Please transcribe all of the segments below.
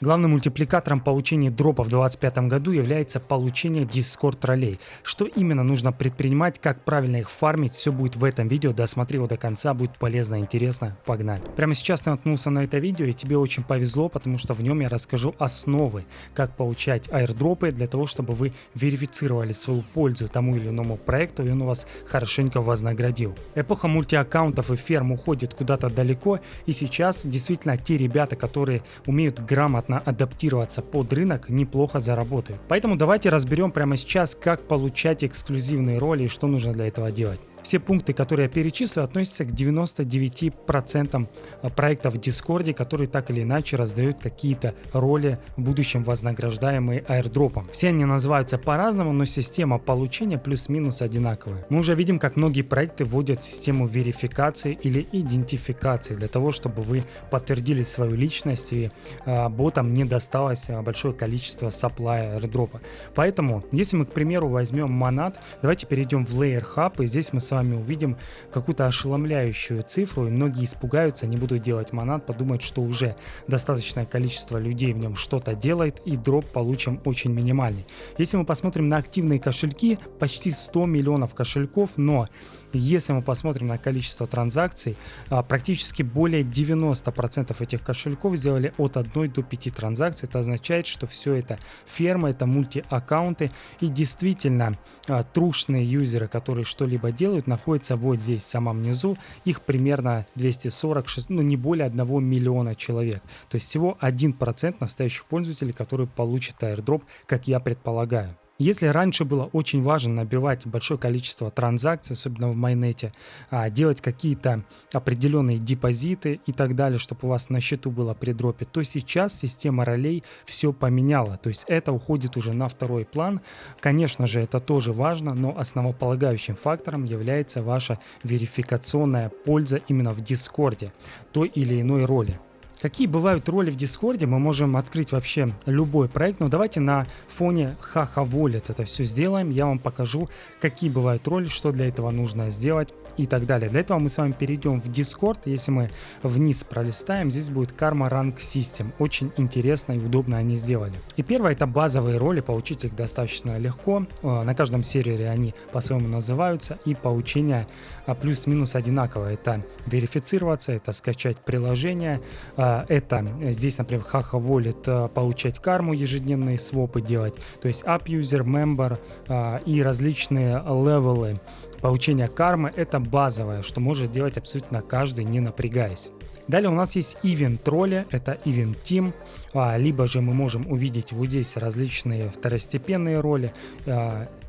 Главным мультипликатором получения дропа в 2025 году является получение Discord ролей. Что именно нужно предпринимать, как правильно их фармить, все будет в этом видео. Досмотри его до конца, будет полезно, интересно. Погнали. Прямо сейчас ты наткнулся на это видео, и тебе очень повезло, потому что в нем я расскажу основы, как получать аирдропы для того, чтобы вы верифицировали свою пользу тому или иному проекту, и он у вас хорошенько вознаградил. Эпоха мультиаккаунтов и ферм уходит куда-то далеко, и сейчас действительно те ребята, которые умеют грамотно адаптироваться под рынок, неплохо заработают. Поэтому давайте разберем прямо сейчас, как получать эксклюзивные роли и что нужно для этого делать. Все пункты, которые я перечислю, относятся к 99% проектов в Discord, которые так или иначе раздают какие-то роли в будущем, вознаграждаемые аирдропом. Все они называются по-разному, но система получения плюс-минус одинаковая. Мы уже видим, как многие проекты вводят систему верификации или идентификации для того, чтобы вы подтвердили свою личность и ботам не досталось большое количество сапплая аирдропа. Поэтому, если мы, к примеру, возьмем Monad, давайте перейдем в Layer Hub, и здесь мы с вами увидим какую-то ошеломляющую цифру, и многие испугаются, не будут делать Monad, подумают, что уже достаточное количество людей в нем что-то делает, и дроп получим очень минимальный. Если мы посмотрим на активные кошельки, почти 100 миллионов кошельков, но если мы посмотрим на количество транзакций, практически более 90% этих кошельков сделали от 1 до 5 транзакций. Это означает, что все это ферма, это мультиаккаунты, и действительно трушные юзеры, которые что-либо делают, находятся вот здесь, в самом низу. Их примерно 246, ну не более 1 миллиона человек. То есть всего 1% настоящих пользователей, которые получат аирдроп, как я предполагаю. Если раньше было очень важно набивать большое количество транзакций, особенно в майнете, делать какие-то определенные депозиты и так далее, чтобы у вас на счету было при дропе, то сейчас система ролей все поменяла. То есть это уходит уже на второй план. Конечно же, это тоже важно, но основополагающим фактором является ваша верификационная польза именно в Discord той или иной роли. Какие бывают роли в Discord? Мы можем открыть вообще любой проект, но давайте на фоне Haha Wallet это все сделаем. Я вам покажу, какие бывают роли, что для этого нужно сделать и так далее. Для этого мы с вами перейдем в Discord. Если мы вниз пролистаем, здесь будет Karma Rank System. Очень интересно и удобно они сделали. И первое — это базовые роли. Получить их достаточно легко. На каждом сервере они по-своему называются, и получение плюс-минус одинаковое. Это верифицироваться, это скачать приложение, это здесь, например, в Haha Wallet получать карму, ежедневные свопы делать, то есть App User, Member и различные левелы получения кармы. Это базовое, что может делать абсолютно каждый, не напрягаясь. Далее у нас есть Event роли, это Event Team, либо же мы можем увидеть вот здесь различные второстепенные роли.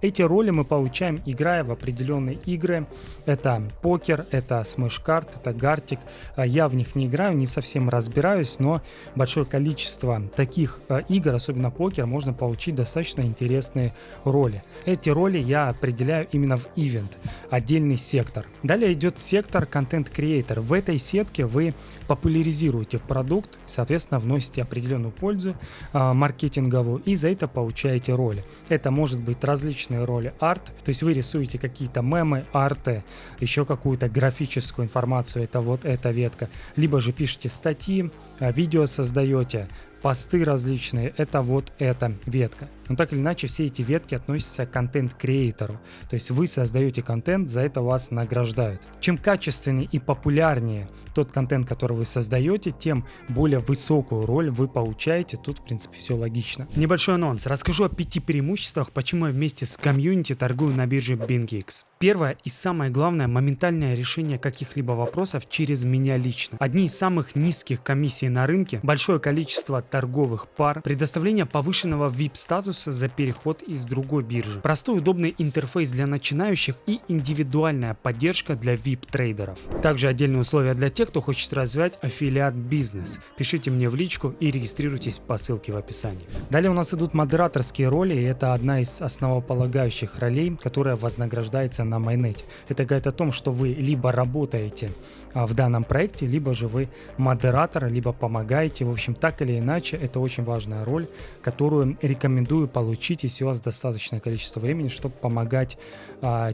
Эти роли мы получаем, играя в определенные игры. Это покер, это смэш-карт, это гартик. Я в них не играю, не совсем разбираюсь, но большое количество таких игр, особенно покер, можно получить достаточно интересные роли. Эти роли я определяю именно в Event, отдельный сектор. Далее идет сектор Content Creator. В этой сетке вы популяризируете продукт, соответственно, вносите определенную пользу маркетинговую, и за это получаете роли. Это может быть различные роли арт, то есть вы рисуете какие-то мемы, арты, еще какую-то графическую информацию, это вот эта ветка, либо же пишете статьи, видео создаете, посты различные, это вот эта ветка. Но так или иначе все эти ветки относятся к контент-креатору. То есть вы создаете контент, за это вас награждают. Чем качественнее и популярнее тот контент, который вы создаете, тем более высокую роль вы получаете. Тут, в принципе, все логично. Небольшой анонс. Расскажу о 5 преимуществах, почему я вместе с комьюнити торгую на бирже BingX. Первое и самое главное — моментальное решение каких-либо вопросов через меня лично. Одни из самых низких комиссий на рынке, большое количество торговых пар, предоставление повышенного VIP-статуса за переход из другой биржи, простой удобный интерфейс для начинающих и индивидуальная поддержка для VIP-трейдеров. Также отдельные условия для тех, кто хочет развивать аффилиат-бизнес. Пишите мне в личку и регистрируйтесь по ссылке в описании. Далее у нас идут модераторские роли, и это одна из основополагающих ролей, которая вознаграждается на майнете. Это говорит о том, что вы либо работаете в данном проекте, либо же вы модератор, либо помогаете. В общем, так или иначе, иначе это очень важная роль, которую рекомендую получить, если у вас достаточное количество времени, чтобы помогать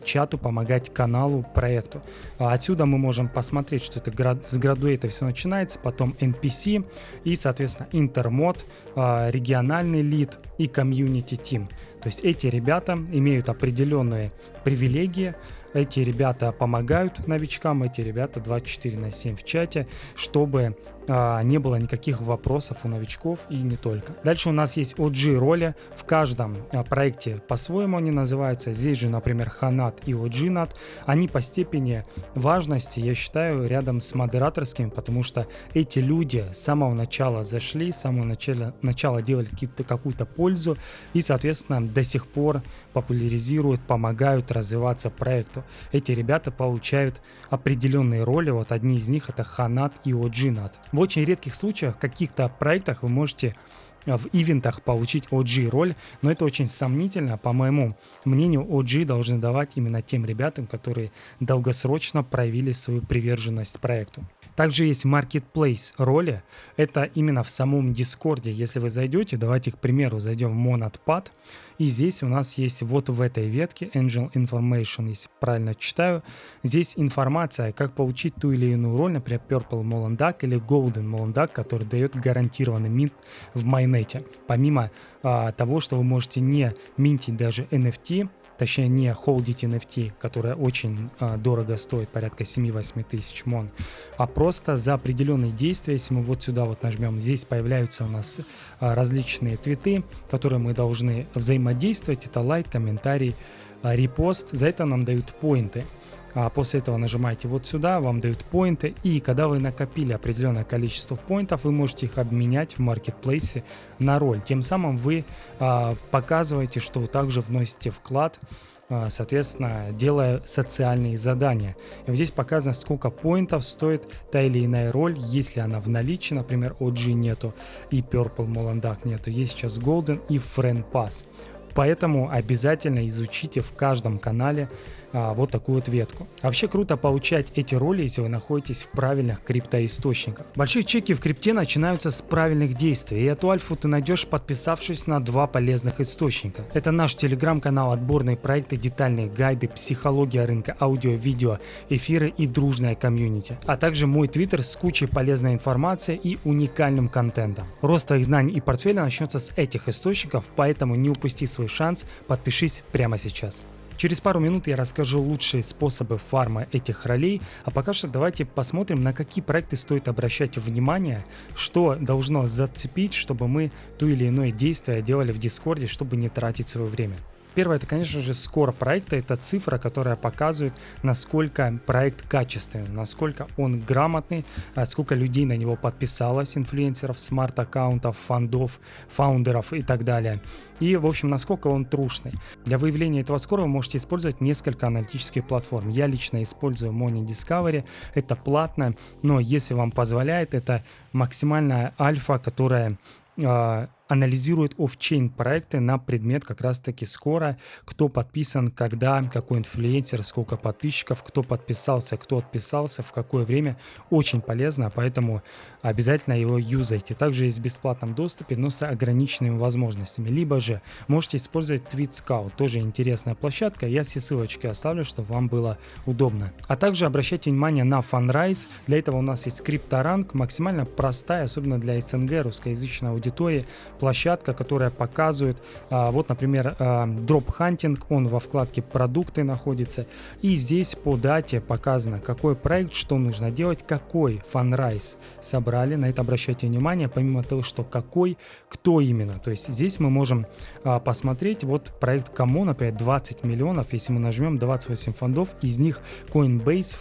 чату, помогать каналу, проекту. Отсюда мы можем посмотреть, что это с градуэйта все начинается, потом NPC и, соответственно, интермод, региональный лид и комьюнити тим. То есть эти ребята имеют определенные привилегии, эти ребята помогают новичкам, эти ребята 24/7 в чате, чтобы не было никаких вопросов у новичков и не только. Дальше у нас есть OG роли. В каждом проекте по-своему они называются. Здесь же, например, Ханат и OG-нат. Они по степени важности, я считаю, рядом с модераторскими, потому что эти люди с самого начала зашли, с самого начала делали какую-то пользу и, соответственно, до сих пор популяризируют, помогают развиваться проекту. Эти ребята получают определенные роли. Вот одни из них это Ханат и OG-нат. В очень редких случаях, в каких-то проектах вы можете в ивентах получить OG роль, но это очень сомнительно. По моему мнению, OG должны давать именно тем ребятам, которые долгосрочно проявили свою приверженность проекту. Также есть Marketplace роли. Это именно в самом Дискорде. Если вы зайдете, давайте, к примеру, зайдем в Monadpad. И здесь у нас есть вот в этой ветке Angel Information, если правильно читаю. Здесь информация, как получить ту или иную роль, например, Purple Molandak или Golden Molandak, который дает гарантированный минт в майнете. Помимо того, что вы можете не минтить даже NFT, точнее не холдить NFT, которая очень дорого стоит, порядка 7-8 тысяч мон, а просто за определенные действия, если мы вот сюда вот нажмем, здесь появляются у нас различные твиты, которые мы должны взаимодействовать, это лайк, комментарий, репост, за это нам дают поинты. После этого нажимаете вот сюда, вам дают поинты, и когда вы накопили определенное количество поинтов, вы можете их обменять в маркетплейсе на роль. Тем самым вы показываете, что вы также вносите вклад, соответственно, делая социальные задания. И вот здесь показано, сколько поинтов стоит та или иная роль, если она в наличии, например, OG нету и Purple Molandak нету, есть сейчас Golden и Friend Pass. Поэтому обязательно изучите в каждом канале вот такую вот ветку. Вообще круто получать эти роли, если вы находитесь в правильных криптоисточниках. Большие чеки в крипте начинаются с правильных действий, и эту альфу ты найдешь, подписавшись на 2 полезных источника. Это наш телеграм-канал, отборные проекты, детальные гайды, психология рынка, аудио, видео, эфиры и дружная комьюнити. А также мой твиттер с кучей полезной информации и уникальным контентом. Рост твоих знаний и портфеля начнется с этих источников, поэтому не упусти свой шанс, подпишись прямо сейчас. Через пару минут я расскажу лучшие способы фарма этих ролей, а пока что давайте посмотрим, на какие проекты стоит обращать внимание, что должно зацепить, чтобы мы то или иное действие делали в Дискорде, чтобы не тратить свое время. Первое, это, конечно же, скор проекта, это цифра, которая показывает, насколько проект качественный, насколько он грамотный, сколько людей на него подписалось, инфлюенсеров, смарт-аккаунтов, фондов, фаундеров и так далее. И, в общем, насколько он трушный. Для выявления этого скора вы можете использовать несколько аналитических платформ. Я лично использую Money Discovery, это платно, но если вам позволяет, это максимальная альфа, которая анализирует офчейн проекты на предмет как раз таки скора, кто подписан, когда, какой инфлюенсер, сколько подписчиков, кто подписался, кто отписался, в какое время. Очень полезно, поэтому обязательно его юзайте. Также есть в бесплатном доступе, но с ограниченными возможностями. Либо же можете использовать TweetScout, тоже интересная площадка. Я все ссылочки оставлю, чтобы вам было удобно. А также обращайте внимание на Funrise. Для этого у нас есть CryptoRank, максимально простая, особенно для СНГ, русскоязычной аудитории, площадка, которая показывает, вот, например, дроп-хантинг, он во вкладке «Продукты» находится, и здесь по дате показано, какой проект, что нужно делать, какой фанрайз собрали, на это обращайте внимание, помимо того, что какой, кто именно, то есть здесь мы можем посмотреть, вот проект Кому, например, 20 миллионов, если мы нажмем 28 фондов, из них Coinbase,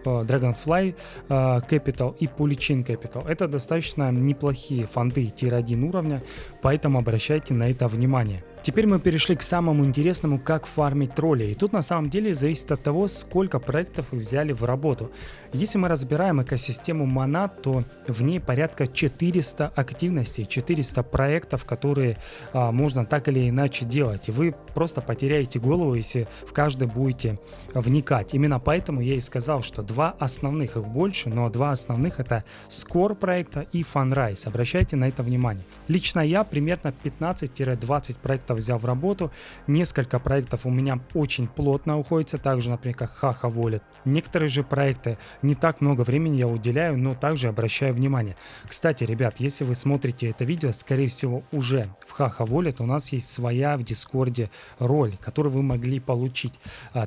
Dragonfly Capital и Polychain Capital, это достаточно неплохие фонды тир-1 уровня, поэтому обращайте на это внимание. Теперь мы перешли к самому интересному, как фармить тролли. И тут на самом деле зависит от того, сколько проектов вы взяли в работу. Если мы разбираем экосистему Monad, то в ней порядка 400 активностей, 400 проектов, которые можно так или иначе делать. И вы просто потеряете голову, если в каждый будете вникать. Именно поэтому я и сказал, что два основных, их больше, но два основных — это Score проекта и Funrise. Обращайте на это внимание. Лично я примерно 15-20 проектов взял в работу. Несколько проектов у меня очень плотно уходится, также, например, как Haha Wallet. Некоторые же проекты не так много времени я уделяю, но также обращаю внимание. Кстати, ребят, если вы смотрите это видео, скорее всего, уже в Haha Wallet у нас есть своя в Дискорде роль, которую вы могли получить.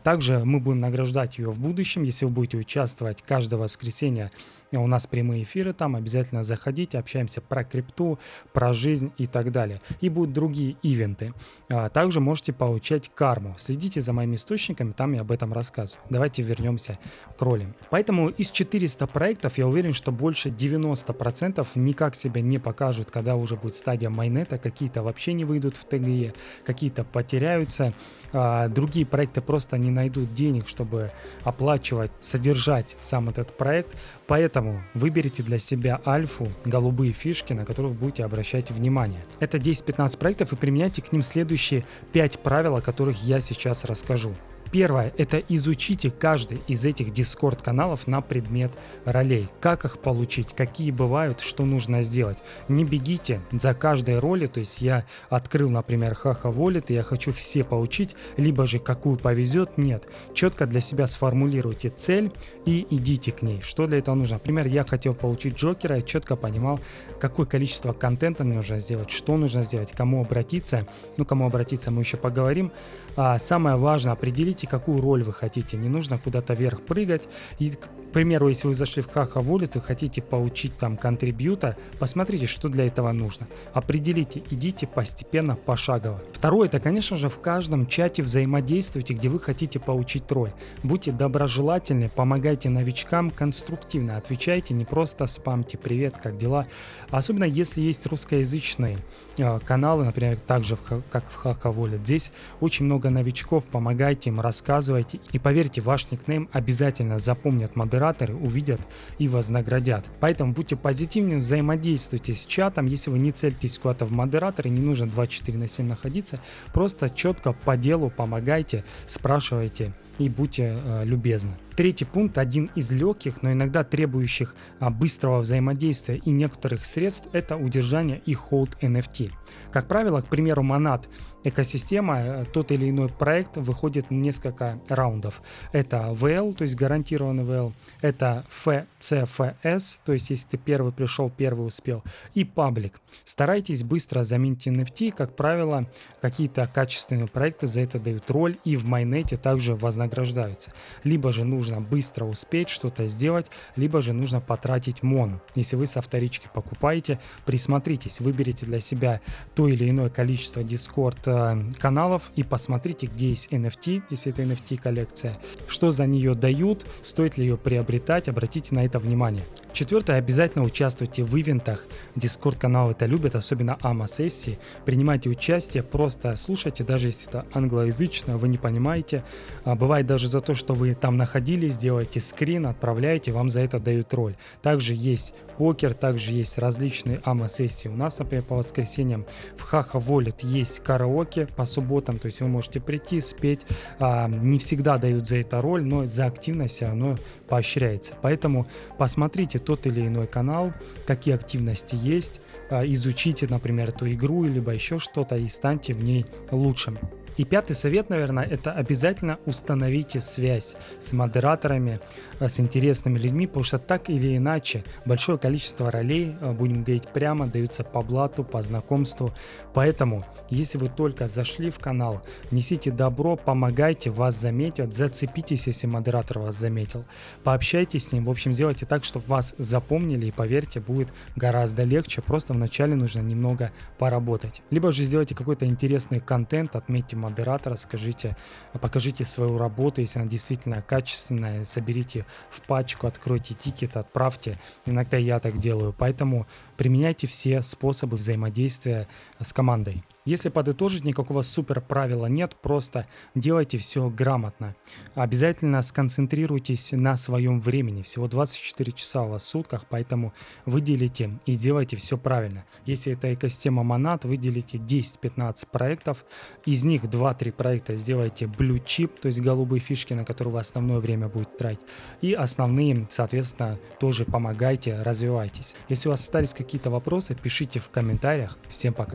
Также мы будем награждать ее в будущем, если вы будете участвовать каждое воскресенье. У нас прямые эфиры там, обязательно заходите, общаемся про крипту, про жизнь и так далее. И будут другие ивенты. Также можете получать карму. Следите за моими источниками, там я об этом рассказываю. Давайте вернемся к ролям. Поэтому из 400 проектов я уверен, что больше 90% никак себя не покажут, когда уже будет стадия майнета. Какие-то вообще не выйдут в ТГЕ, какие-то потеряются. Другие проекты просто не найдут денег, чтобы оплачивать, содержать сам этот проект. Поэтому выберите для себя альфу, голубые фишки, на которые вы будете обращать внимание. Это 10-15 проектов, и применяйте к ним следующие 5 правил, о которых я сейчас расскажу. Первое – это изучите каждый из этих Discord-каналов на предмет ролей. Как их получить, какие бывают, что нужно сделать. Не бегите за каждой ролью, то есть я открыл, например, Haha Wallet, и я хочу все получить, либо же какую повезет, нет. Четко для себя сформулируйте цель и идите к ней. Что для этого нужно? Например, я хотел получить Джокера, и четко понимал, какое количество контента мне нужно сделать, что нужно сделать, кому обратиться. Ну, кому обратиться мы еще поговорим. Самое важное, определите, какую роль вы хотите. Не нужно куда-то вверх прыгать. И, к примеру, если вы зашли в Haha Wallet и хотите получить там контрибьютор, посмотрите, что для этого нужно. Определите, идите постепенно, пошагово. Второе, это, конечно же, в каждом чате взаимодействуйте, где вы хотите получить роль. Будьте доброжелательны, помогайте новичкам, конструктивно отвечайте, не просто спамьте «Привет, как дела?». Особенно если есть русскоязычные каналы, например, так же, как в Haha Wallet. Здесь очень много новичков, помогайте им, рассказывайте. И поверьте, ваш никнейм обязательно запомнят модераторы, увидят и вознаградят. Поэтому будьте позитивны, взаимодействуйте с чатом. Если вы не цельтесь куда-то в модераторы, не нужно 24/7 находиться. Просто четко по делу помогайте, спрашивайте и будьте любезны. Третий пункт, один из легких, но иногда требующих быстрого взаимодействия и некоторых средств, это удержание и холд NFT. Как правило, к примеру, Monad экосистема, тот или иной проект выходит в несколько раундов. Это VL, то есть гарантированный VL, это FCFS, то есть если ты первый пришел, первый успел, и паблик. Старайтесь быстро заменить NFT, как правило, какие-то качественные проекты за это дают роль и в майнете также вознаграждаются. Либо же нужно быстро успеть что-то сделать, либо же нужно потратить мону. Если вы со вторички покупаете, присмотритесь, выберите для себя то или иное количество Discord каналов и посмотрите, где есть NFT, если это NFT коллекция, что за нее дают, стоит ли ее приобретать, обратите на это внимание. Четвертое, обязательно участвуйте в ивентах. Discord каналы это любят, особенно АМА-сессии. Принимайте участие, просто слушайте, даже если это англоязычно, вы не понимаете. Бывает даже за то, что вы там находились, делаете скрин, отправляете, вам за это дают роль. Также есть покер, также есть различные АМА-сессии. У нас, например, по воскресеньям в Haha Wallet есть караоке по субботам, то есть вы можете прийти, спеть. Не всегда дают за это роль, но за активность все равно поощряется. Поэтому посмотрите тот или иной канал, какие активности есть, изучите, например, эту игру, либо еще что-то и станьте в ней лучшим. И пятый совет, наверное, это обязательно установите связь с модераторами, с интересными людьми, потому что так или иначе большое количество ролей, будем говорить прямо, даются по блату, по знакомству. Поэтому, если вы только зашли в канал, несите добро, помогайте, вас заметят, зацепитесь, если модератор вас заметил, пообщайтесь с ним, в общем, сделайте так, чтобы вас запомнили, и поверьте, будет гораздо легче, просто вначале нужно немного поработать. Либо же сделайте какой-то интересный контент, отметьте модератора, скажите, покажите свою работу, если она действительно качественная, соберите в пачку, откройте тикет, отправьте. Иногда я так делаю, поэтому применяйте все способы взаимодействия с командой. Если подытожить, никакого супер правила нет, просто делайте все грамотно. Обязательно сконцентрируйтесь на своем времени. Всего 24 часа у вас в сутках, поэтому выделите и делайте все правильно. Если это экосистема Monad, выделите 10-15 проектов. Из них 2-3 проекта сделайте blue chip, то есть голубые фишки, на которые вы основное время будет тратить. И основные, соответственно, тоже помогайте, развивайтесь. Если у вас остались какие-то вопросы, пишите в комментариях. Всем пока.